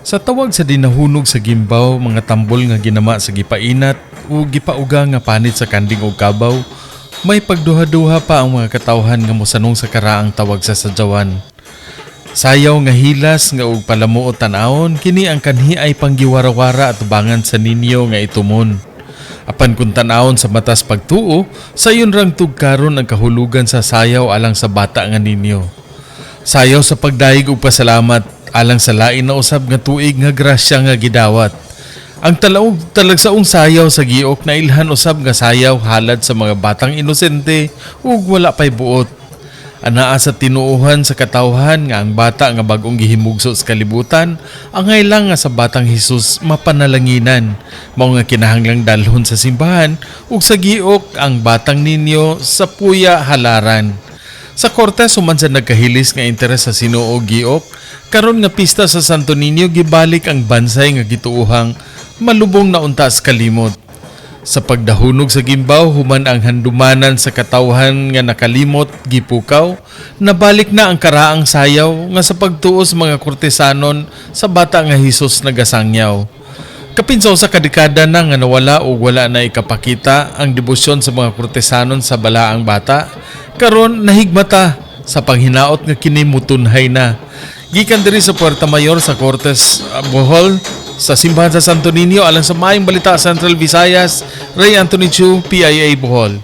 Sa tawag sa dinahunog sa gimbaw, mga tambol nga ginama sa gipainat o gipauga nga panit sa kanding o kabaw, may pagduha-duha pa ang mga katawhan nga mosanong sa karaang tawag sa sadyawan. Sayaw nga hilas nga og palamuot tan-awon, kini ang kanhi ay panggiwara-wara at tubangan sa ninyo nga itumon. Apan kung tan-awon sa matas pagtuo, sayon rang tugkaron ang kahulugan sa sayaw alang sa bata nga ninyo. Sayaw sa pagdayeg og pasalamat alang sa lain na usab nga tuig nga grasya nga gidawat. Ang talagsaong sayaw sa giok na ilhan usab nga sayaw halad sa mga batang inosente ug wala pay buot. Anaa sa tinuuhan sa katawhan nga ang bata nga bagong gihimugso sa kalibutan, ang lang nga sa batang Hesus mapanalanginan. Mao nga kinahanglang dalhon sa simbahan ug sa giok ang batang ninyo sa puya halaran. Sa korte human sa nagkahilis nga interes sa Sinoo giok, karon nga pista sa Santo Niño gibalik ang bansay nga gituuhang malubong na unta sa kalimot. Sa pagdahunog sa gimbaw, human ang handumanan sa katawhan nga nakalimot, gipukaw, nabalik na ang karaang sayaw nga sa pagtuos mga kortesanon sa bata nga Hesus nagasangyaw. Kapinsaw sa kadekada na nga nawala o wala na ikapakita ang debosyon sa mga kortesanon sa balaang bata, karon nahigmata sa panghinaot nga kini mutunhay na. Gikan diri sa Puerta Mayor sa Cortes, Bohol, sa simbahan sa Santo Niño alang sa maayong balita Central Visayas, Ray Anthony Chu, PIA Bohol.